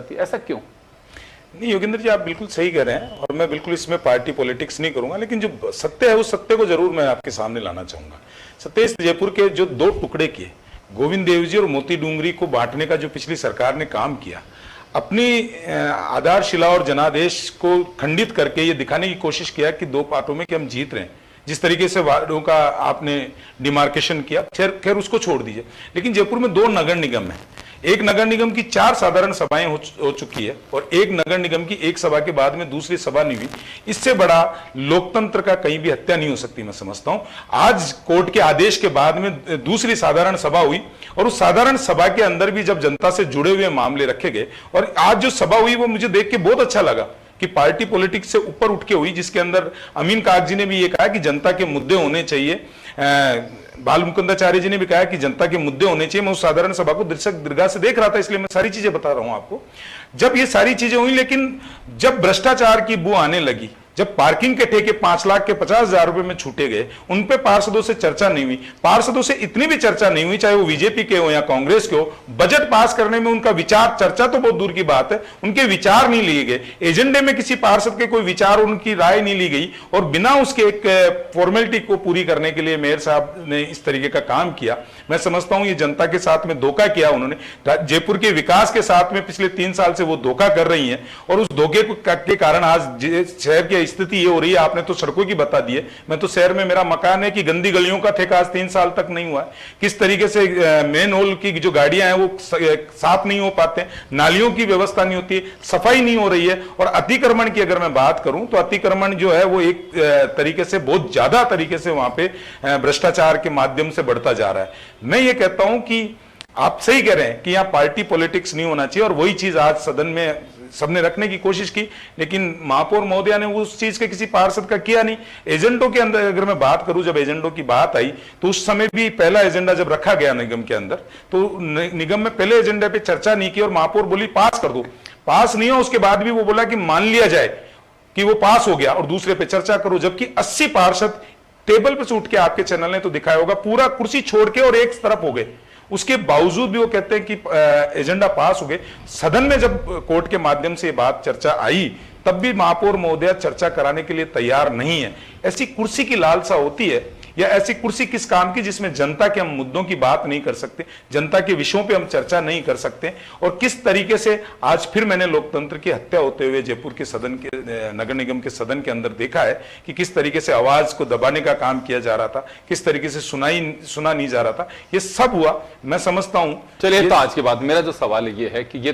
जाती है, ऐसा क्यों? नहीं योगेंद्र जी, आप बिल्कुल सही कह रहे हैं और मैं बिल्कुल इसमें पार्टी पॉलिटिक्स नहीं करूंगा, लेकिन जो सत्य है उस सत्य को जरूर मैं आपके सामने लाना चाहूंगा। सत्य इस जयपुर के जो दो टुकड़े किए, गोविंद देव जी और मोती डूंगरी को बांटने का जो पिछली सरकार ने काम किया, अपनी आधारशिला और जनादेश को खंडित करके ये दिखाने की कोशिश किया कि दो पार्टों में कि हम जीत रहे हैं। जिस तरीके से वार्डों का आपने डिमार्केशन किया, खैर उसको छोड़ दीजिए, लेकिन जयपुर में दो नगर निगम है। एक नगर निगम की 4 साधारण सभाएं हो चुकी है और एक नगर निगम की एक सभा के बाद में दूसरी सभा नहीं हुई। इससे बड़ा लोकतंत्र का कहीं भी हत्या नहीं हो सकती, मैं समझता हूं। आज कोर्ट के आदेश के बाद में दूसरी साधारण सभा हुई और उस साधारण सभा के अंदर भी जब जनता से जुड़े हुए मामले रखे गए, और आज जो सभा हुई वो मुझे देख के बहुत अच्छा लगा कि पार्टी पॉलिटिक्स से ऊपर उठ के हुई, जिसके अंदर अमीन कागजी ने भी ये कहा कि जनता के मुद्दे होने चाहिए, बाल मुकुंदाचार्य जी ने भी कहा कि जनता के मुद्दे होने चाहिए। मैं उस साधारण सभा को दर्शक दीर्घा से देख रहा था, इसलिए मैं सारी चीजें बता रहा हूं आपको। जब ये सारी चीजें हुई, लेकिन जब भ्रष्टाचार की बू आने लगी, जब पार्किंग के ठेके 5 लाख के 50,000 रुपए में छूटे गए, उन पे पार्षदों से चर्चा नहीं हुई। पार्षदों से इतनी भी चर्चा नहीं हुई, चाहे वो बीजेपी के हो या कांग्रेस के हो। बजट पास करने में उनका विचार, चर्चा तो बहुत दूर की बात है, उनके विचार नहीं लिए गए। एजेंडे में किसी पार्षद के कोई विचार, उनकी राय नहीं ली गई और बिना उसके एक फॉर्मेलिटी को पूरी करने के लिए मेयर साहब ने इस तरीके का काम किया। मैं समझता हूं ये जनता के साथ में धोखा किया उन्होंने। जयपुर के विकास के साथ में पिछले 3 साल से वो धोखा कर रही हैं और उस धोखे के कारण आज शहर के स्थिति ये हो रही है। आपने तो सड़कों की बता दी है, मैं तो शहर में, मेरा मकान है कि गंदी गलियों का ठेका आज 3 साल तक नहीं हुआ है। किस तरीके से मेन होल की जो गाड़ियां हैं वो साफ नहीं हो पाते, नालियों की व्यवस्था नहीं होती, सफाई नहीं हो रही है। और अतिक्रमण की अगर मैं बात करूं तो अतिक्रमण जो है वो एक तरीके से, बहुत ज्यादा तरीके से वहां पे भ्रष्टाचार के माध्यम से बढ़ता जा रहा है। मैं ये कहता हूं कि आप सही कह रहे हैं कि यहां पार्टी पॉलिटिक्स नहीं होना चाहिए और वही चीज आज सदन में सबने रखने की कोशिश की, लेकिन महापौर महोदया ने उस चीज के किसी पार्षद का किया नहीं। एजेंडों के अंदर अगर मैं बात करूं, जब एजेंडों की बात आई तो उस समय भी पहला एजेंडा जब रखा गया निगम के अंदर, तो निगम में पहले एजेंडे पे चर्चा नहीं की और महापौर बोली पास कर दो। पास नहीं हो, उसके बाद भी वो बोला कि मान लिया जाए कि वो पास हो गया और दूसरे पे चर्चा करो। जबकि 80 पार्षद टेबल पे से उठ के, आपके चैनल ने तो दिखाया होगा, पूरा कुर्सी छोड़ के और एक तरफ हो गए। उसके बावजूद भी वो कहते हैं कि एजेंडा पास हो गए। सदन में जब कोर्ट के माध्यम से ये बात चर्चा आई, तब भी महापौर महोदया चर्चा कराने के लिए तैयार नहीं है। ऐसी कुर्सी की लालसा होती है, या ऐसी कुर्सी किस काम की जिसमें जनता के हम मुद्दों की बात नहीं कर सकते, जनता के विषयों पे हम चर्चा नहीं कर सकते। और किस तरीके से आज फिर मैंने लोकतंत्र की हत्या होते हुए जयपुर के सदन के, नगर निगम के सदन के अंदर देखा है कि किस तरीके से आवाज को दबाने का काम किया जा रहा था, किस तरीके से सुना नहीं जा रहा था। ये सब हुआ। मैं समझता हूं, चलिए तो आज के बाद मेरा जो सवाल ये है कि ये